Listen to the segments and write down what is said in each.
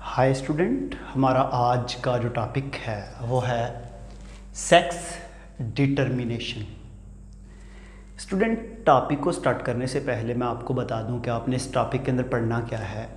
Hi student, हमारा आज का जो टॉपिक है वो है सेक्स डिटर्मिनेशन। स्टूडेंट, टॉपिक को स्टार्ट करने से पहले मैं आपको बता दूं कि आपने इस टॉपिक के अंदर पढ़ना क्या है।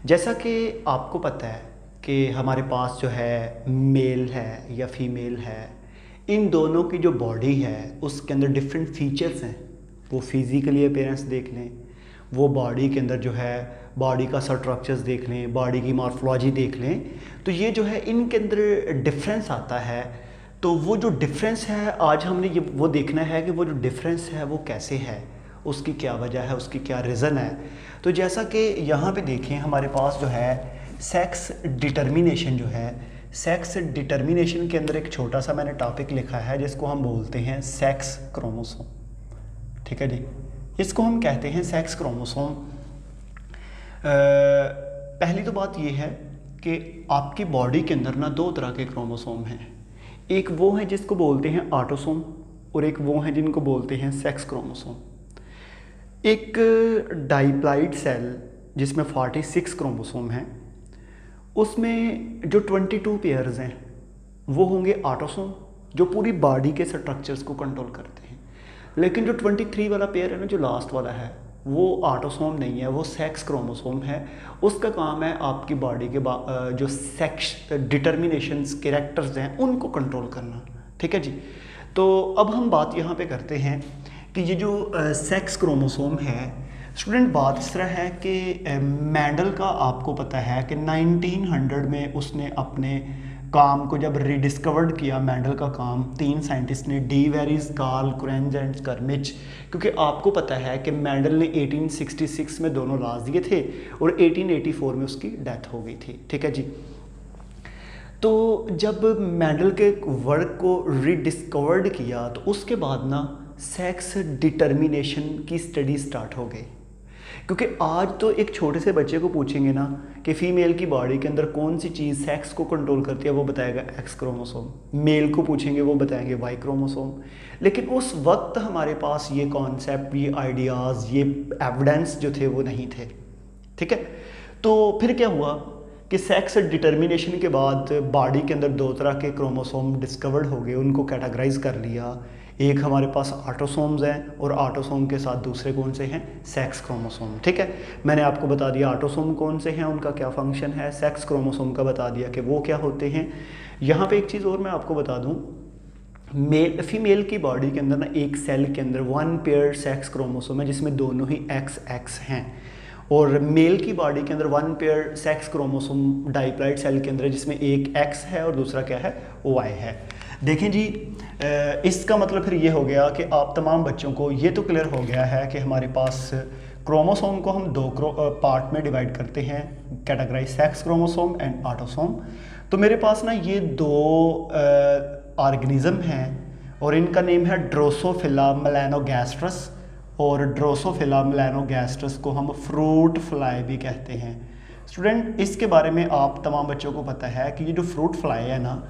जैसा कि आपको पता है कि हमारे पास जो है मेल है या फीमेल है, इन दोनों की जो बॉडी है उसके अंदर डिफरेंट फीचर्स हैं। वो फिज़िकली अपीयरेंस देख लें, वो बॉडी के अंदर जो है बॉडी का स्ट्रक्चर्स देख लें, बॉडी की मॉर्फोलॉजी देख लें, तो ये जो है इनके अंदर डिफरेंस आता है। तो वो जो डिफरेंस है आज हमने ये वो देखना है कि वो जो डिफरेंस है वो कैसे है, उसकी क्या वजह है, उसकी क्या रीज़न है। तो जैसा कि यहाँ पे देखें, हमारे पास जो है सेक्स डिटर्मिनेशन जो है, सेक्स डिटर्मिनेशन के अंदर एक छोटा सा मैंने टॉपिक लिखा है जिसको हम बोलते हैं सेक्स क्रोमोसोम। ठीक है जी, इसको हम कहते हैं सेक्स क्रोमोसोम। पहली तो बात ये है कि आपकी बॉडी के अंदर ना दो तरह के क्रोमोसोम हैं। एक वो है जिसको बोलते हैं ऑटोसोम, और एक वो है जिनको बोलते हैं सेक्स क्रोमोसोम। एक डाइप्लाइड सेल जिसमें 46 क्रोमोसोम हैं, उसमें जो 22 पेयर्स हैं वो होंगे ऑटोसोम, जो पूरी बॉडी के स्ट्रक्चर्स को कंट्रोल करते हैं। लेकिन जो 23 वाला पेयर है ना, जो लास्ट वाला है, वो ऑटोसोम नहीं है, वो सेक्स क्रोमोसोम है। उसका काम है आपकी बॉडी के जो सेक्स डिटर्मिनेशंस कैरेक्टर्स हैं उनको कंट्रोल करना। ठीक है जी। तो अब हम बात यहाँ पे करते हैं कि ये जो सेक्स क्रोमोसोम है, स्टूडेंट, बात इस तरह है कि मैंडल का आपको पता है कि 1900 में उसने अपने काम को जब रिडिस्कवर्ड किया, मैंडल का काम 3 साइंटिस्ट ने, डी वेरिस, कार्ल कुरेंज एंड स्कर्मिच। क्योंकि आपको पता है कि मैंडल ने 1866 में दोनों लॉज दिए थे और 1884 में उसकी डेथ हो गई थी। ठीक है जी। तो जब मैंडल के वर्क को रिडिस्कवर्ड किया तो उसके बाद ना सेक्स डिटर्मिनेशन की स्टडी स्टार्ट हो गई। क्योंकि आज तो एक छोटे से बच्चे को पूछेंगे ना कि फीमेल की बॉडी के अंदर कौन सी चीज़ सेक्स को कंट्रोल करती है, वो बताएगा एक्स क्रोमोसोम। मेल को पूछेंगे वो बताएंगे वाई क्रोमोसोम। लेकिन उस वक्त हमारे पास ये कॉन्सेप्ट, ये आइडियाज़, ये एविडेंस जो थे वो नहीं थे। ठीक है। तो फिर क्या हुआ कि सेक्स डिटर्मिनेशन के बाद बॉडी के अंदर दो तरह के क्रोमोसोम डिस्कवर्ड हो गए, उनको कैटेगराइज कर लिया। एक हमारे पास ऑटोसोम्स हैं और ऑटोसोम के साथ दूसरे कौन से हैं, सेक्स क्रोमोसोम। ठीक है, मैंने आपको बता दिया ऑटोसोम कौन से हैं, उनका क्या फंक्शन है। सेक्स क्रोमोसोम का बता दिया कि वो क्या होते हैं। यहाँ पे एक चीज़ और मैं आपको बता दूँ, मेल फीमेल की बॉडी के अंदर ना एक सेल के अंदर 1 पेयर सेक्स क्रोमोसोम है जिसमें दोनों ही एक्स हैं, और मेल की बॉडी के अंदर 1 पेयर सेक्स क्रोमोसोम डाइप्लाइड सेल के अंदर जिसमें एक एक्स है और दूसरा क्या है, वाई है। देखें जी, इसका मतलब फिर ये हो गया कि आप तमाम बच्चों को ये तो क्लियर हो गया है कि हमारे पास क्रोमोसोम को हम दो पार्ट में डिवाइड करते हैं, categorize sex chromosome and autosome. तो मेरे पास ना ये दो ऑर्गेनिज्म हैं और इनका नेम है ड्रोसोफिला मेलानोगैस्ट्रस, और ड्रोसोफिला मेलानोगैस्ट्रस को हम फ्रूट फ्लाई भी कहते हैं। स्टूडेंट, इसके बारे में आप तमाम बच्चों को पता है कि ये जो फ्रूट फ्लाई है ना,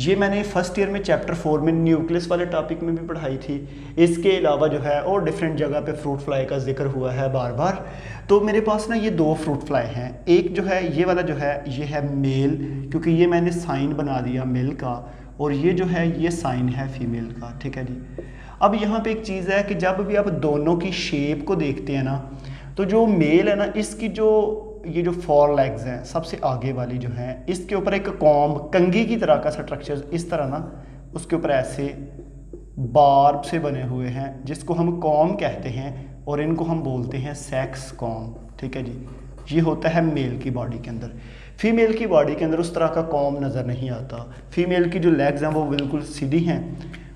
ये मैंने फर्स्ट ईयर में चैप्टर 4 में न्यूक्लियस वाले टॉपिक में भी पढ़ाई थी। इसके अलावा जो है और डिफरेंट जगह पे फ्रूट फ्लाई का जिक्र हुआ है बार बार। तो मेरे पास ना ये दो फ्रूट फ्लाई हैं। एक जो है ये वाला जो है ये है मेल, क्योंकि ये मैंने साइन बना दिया मेल का, और ये जो है ये साइन है फीमेल का। ठीक है जी। अब यहाँ पे एक चीज़ है कि जब भी आप दोनों की शेप को देखते हैं ना, तो जो मेल है ना, इसकी जो ये जो 4 लेग्स हैं सबसे आगे वाली जो है, इसके ऊपर एक कॉम्ब, कंघी की तरह का स्ट्रक्चर इस तरह ना उसके ऊपर ऐसे बार्ब से बने हुए हैं जिसको हम कॉम्ब कहते हैं, और इनको हम बोलते हैं सेक्स कॉम्ब। ठीक है जी। ये होता है मेल की बॉडी के अंदर। फीमेल की बॉडी के अंदर उस तरह का कॉम्ब नज़र नहीं आता। फीमेल की जो लेग्स हैं वो बिल्कुल सीधी हैं,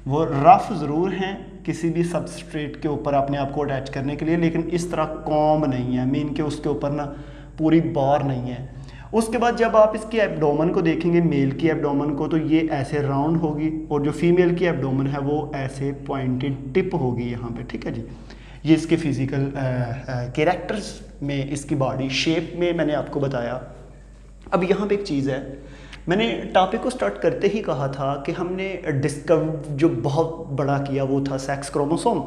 वो रफ ज़रूर हैं किसी भी सबस्ट्रेट के ऊपर अपने आप को अटैच करने के लिए, लेकिन इस तरह कॉम्ब नहीं है, मीन के उसके ऊपर ना पूरी बार नहीं है। उसके बाद जब आप इसकी एब्डोमेन को देखेंगे, मेल की एब्डोमेन को, तो ये ऐसे राउंड होगी, और जो फीमेल की एब्डोमेन है वो ऐसे पॉइंटेड टिप होगी यहाँ पे। ठीक है जी। ये इसके फिजिकल कैरेक्टर्स में, इसकी बॉडी शेप में मैंने आपको बताया। अब यहाँ पे एक चीज़ है मैंने टॉपिक को स्टार्ट करते ही कहा था कि हमने डिस्कवर जो बहुत बड़ा किया वो था सेक्स क्रोमोसोम।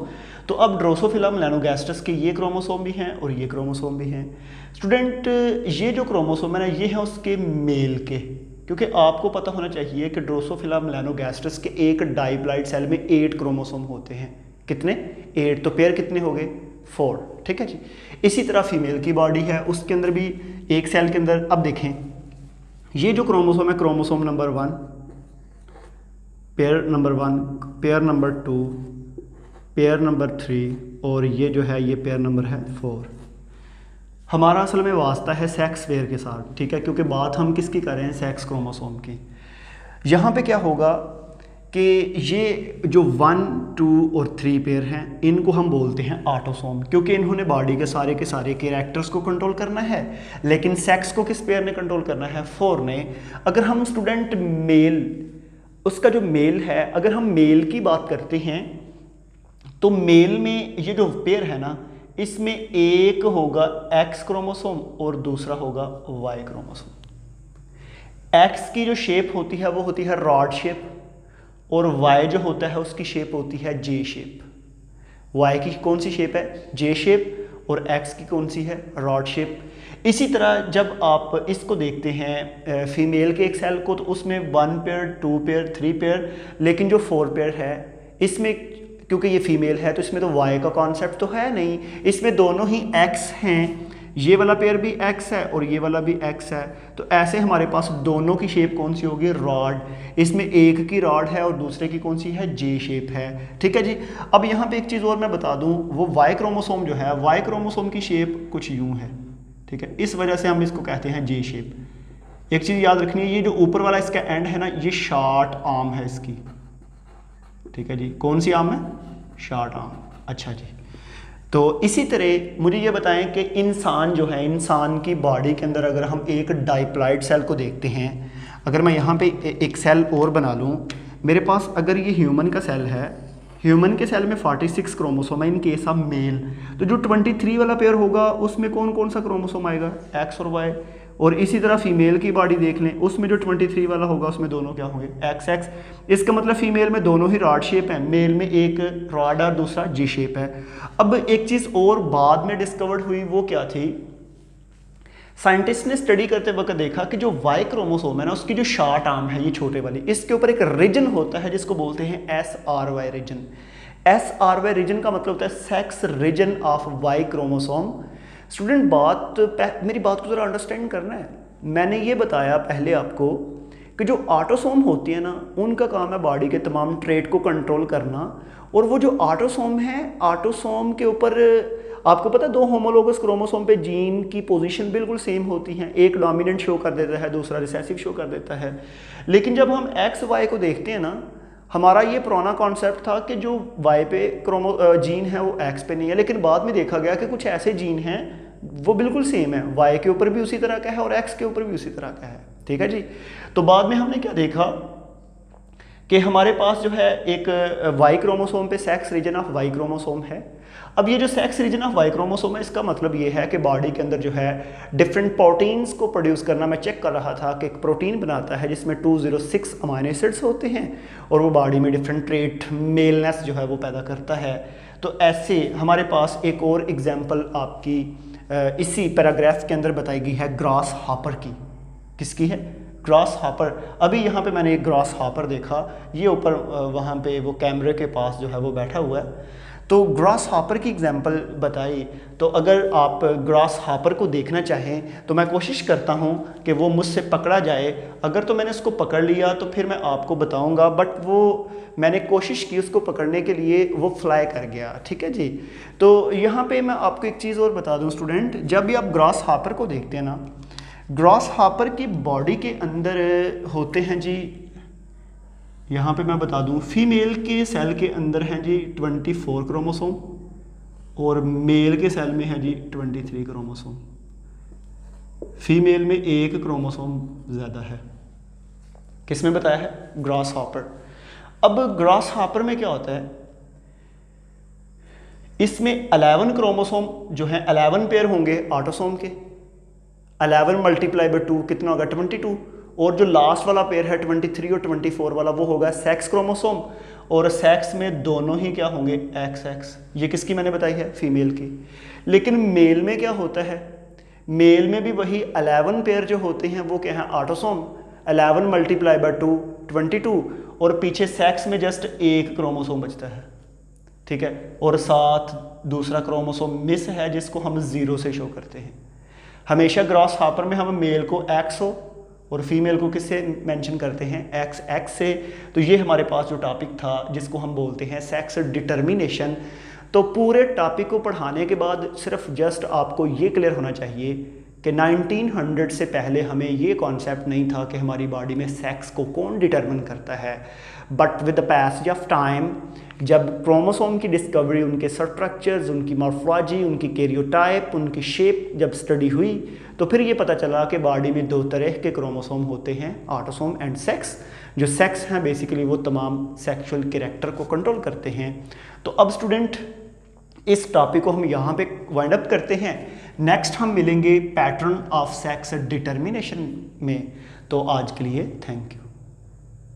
तो अब ड्रोसोफिला मेलानोगास्टर्स के ये क्रोमोसोम भी हैं और ये क्रोमोसोम भी हैं। स्टूडेंट, ये जो क्रोमोसोम है ना, ये है उसके मेल के, क्योंकि आपको पता होना चाहिए कि ड्रोसोफिला मेलानोगास्टर्स के एक डाइप्लॉइड सेल में 8 क्रोमोसोम होते हैं। कितने? 8। तो पेयर कितने हो गए? 4। ठीक है जी। इसी तरह फीमेल की बॉडी है, उसके अंदर भी एक सेल के अंदर, अब देखें ये जो क्रोमोसोम है, chromosome number 1, pair number 1, pair number 2, pair number 3 और ये जो है ये पेयर नंबर है 4। हमारा असल में वास्ता है सेक्स पेयर के साथ, ठीक है, क्योंकि बात हम किसकी कर रहे हैं? सेक्स क्रोमोसोम की। यहाँ पे क्या होगा कि ये जो 1, 2 और 3 पेयर हैं, इनको हम बोलते हैं ऑटोसोम, क्योंकि इन्होंने बॉडी के सारे कैरेक्टर्स को कंट्रोल करना है। लेकिन सेक्स को किस पेयर ने कंट्रोल करना है? 4 ने। अगर हम स्टूडेंट मेल, उसका जो मेल है, अगर हम मेल की बात करते हैं तो मेल में ये जो पेयर है ना, इसमें एक होगा एक्स क्रोमोसोम और दूसरा होगा वाई क्रोमोसोम। एक्स की जो शेप होती है वो होती है रॉड शेप, और वाई जो होता है उसकी शेप होती है जे शेप। वाई की कौन सी शेप है? जे शेप। और एक्स की कौन सी है? Rod shape. इसी तरह जब आप इसको देखते हैं फीमेल के एक सेल को, तो उसमें 1 पेयर, 2 पेयर, 3 पेयर, लेकिन जो 4 पेयर है इसमें, क्योंकि ये फीमेल है तो इसमें तो वाई का कॉन्सेप्ट तो है नहीं, इसमें दोनों ही एक्स हैं। ये वाला पेयर भी एक्स है और ये वाला भी एक्स है, तो ऐसे हमारे पास दोनों की शेप कौन सी होगी? रॉड। इसमें एक की रॉड है और दूसरे की कौन सी है? जे शेप है। ठीक है जी। अब यहाँ पे एक चीज़ और मैं बता दूँ, वो वाई क्रोमोसोम जो है, वाई क्रोमोसोम की शेप कुछ यूँ है, ठीक है, इस वजह से हम इसको कहते हैं जे शेप। एक चीज़ याद रखनी है, ये जो ऊपर वाला इसका एंड है ना, ये शार्ट आर्म है इसकी, ठीक है जी। कौन सी आर्म है? Short arm. अच्छा जी। तो इसी तरह मुझे ये बताएं कि इंसान जो है, इंसान की बॉडी के अंदर अगर हम एक डाइप्लॉइड सेल को देखते हैं, अगर मैं यहाँ पे एक सेल और बना लूँ, मेरे पास अगर ये ह्यूमन का सेल है, ह्यूमन के सेल में 46 क्रोमोसोम है इन केस ऑफ मेल, तो जो 23 वाला पेयर होगा उसमें कौन कौन सा क्रोमोसोम आएगा? एक्स और वाई। और इसी तरह फीमेल की बॉडी देख लें, उसमें जो 23 वाला होगा उसमें दोनों क्या होंगे? X x. इसका मतलब फीमेल में दोनों ही रॉड शेप है, मेल में एक रॉड और दूसरा जी शेप है। अब एक चीज़ और बाद में डिस्कवर्ड हुई, वो क्या थी? साइंटिस्ट ने स्टडी करते वक्त देखा कि जो वाई क्रोमोसोम है ना, उसकी जो शार्ट आर्म है, ये छोटे वाली, इसके ऊपर एक रीजन होता है जिसको बोलते हैं SRY रीजन। SRY रीजन का मतलब होता है sex region of Y chromosome. Student, मेरी बात को ज़रा अंडरस्टैंड करना है। मैंने ये बताया पहले आपको कि जो ऑटोसोम होती है ना, उनका काम है बॉडी के तमाम ट्रेट को कंट्रोल करना, और वो जो ऑटोसोम है, ऑटोसोम के ऊपर आपको पता है 2 होमोलोगस क्रोमोसोम पे जीन की पोजीशन बिल्कुल सेम होती हैं, एक डोमिनेंट शो कर देता है, दूसरा रिसेसिव शो कर देता है। लेकिन जब हम एक्स वाई को देखते हैं ना, हमारा ये पुराना कॉन्सेप्ट था कि जो वाई पे जीन है वो एक्स पे नहीं है, लेकिन बाद में देखा गया कि कुछ ऐसे जीन हैं वो बिल्कुल सेम है, वाई के ऊपर भी उसी तरह का है और एक्स के ऊपर भी उसी तरह का है। ठीक है जी। तो बाद में हमने क्या देखा कि हमारे पास जो है एक वाई क्रोमोसोम पे sex region of Y chromosome है। अब ये जो sex region of Y chromosome है, इसका मतलब ये है कि बॉडी के अंदर जो है डिफरेंट प्रोटीन्स को प्रोड्यूस करना, मैं चेक कर रहा था कि एक प्रोटीन बनाता है जिसमें 206 अमाइनो एसिड्स होते हैं, और वो बॉडी में डिफरेंट ट्रेट, मेलनेस जो है वो पैदा करता है। तो ऐसे हमारे पास एक और एग्जाम्पल आपकी इसी पैराग्राफ के अंदर बताई गई है ग्रास हॉपर की। किसकी है? Grass hopper. अभी यहाँ पे मैंने एक ग्रास हॉपर देखा, ये ऊपर वहाँ पे वो कैमरे के पास जो है वो बैठा हुआ है, तो ग्रास हॉपर की एग्जांपल बताई। तो अगर आप ग्रास हॉपर को देखना चाहें तो मैं कोशिश करता हूँ कि वो मुझसे पकड़ा जाए। अगर तो मैंने उसको पकड़ लिया तो फिर मैं आपको बताऊँगा, बट वो मैंने कोशिश की उसको पकड़ने के लिए, वो फ्लाई कर गया। ठीक है जी। तो यहाँ पे मैं आपको एक चीज़ और बता दूँ स्टूडेंट, जब भी आप ग्रास हॉपर को देखते हैं ना, ग्रास हॉपर की बॉडी के अंदर होते हैं जी, यहाँ पे मैं बता दूँ, फीमेल के सेल के अंदर हैं जी 24 क्रोमोसोम, और मेल के सेल में है जी 23 क्रोमोसोम। फीमेल में एक क्रोमोसोम ज़्यादा है। किसमें बताया है? Grass hopper. अब ग्रास हॉपर में क्या होता है, इसमें 11 क्रोमोसोम जो हैं, 11 पेयर होंगे ऑटोसोम के, 11 × 2 कितना होगा? 22, और जो लास्ट वाला पेयर है 23 और 24 वाला वो होगा सेक्स क्रोमोसोम, और सेक्स में दोनों ही क्या होंगे XX। ये किसकी मैंने बताई है, फीमेल की। लेकिन मेल में क्या होता है, मेल में भी वही 11 पेयर जो होते हैं वो क्या है ऑटोसोम, 11 मल्टीप्लाई बाय 2 22, और पीछे सेक्स में जस्ट एक क्रोमोसोम बचता है, ठीक है, और साथ दूसरा क्रोमोसोम मिस है जिसको हम 0 से शो करते हैं। हमेशा ग्रॉस हापर में हम मेल को X हो और फीमेल को किससे मेंशन करते हैं, XX से। तो ये हमारे पास जो टॉपिक था जिसको हम बोलते हैं सेक्स डिटर्मिनेशन। तो पूरे टॉपिक को पढ़ाने के बाद सिर्फ जस्ट आपको ये क्लियर होना चाहिए कि 1900 से पहले हमें ये कॉन्सेप्ट नहीं था कि हमारी बॉडी में सेक्स को कौन डिटरमिन करता है। But with the passage of time, जब क्रोमोसोम की डिस्कवरी, उनके स्ट्रक्चर्स, उनकी मॉर्फोलॉजी, उनकी कैरियोटाइप, उनकी शेप जब स्टडी हुई, तो फिर ये पता चला कि बॉडी में 2 तरह के क्रोमोसोम होते हैं, ऑटोसोम एंड सेक्स। जो सेक्स हैं बेसिकली वो तमाम सेक्सुअल कैरेक्टर को कंट्रोल करते हैं। तो अब स्टूडेंट इस टॉपिक को हम यहाँ पे वाइंड अप करते हैं। नेक्स्ट हम मिलेंगे पैटर्न ऑफ सेक्स डिटर्मिनेशन में। तो आज के लिए थैंक यू।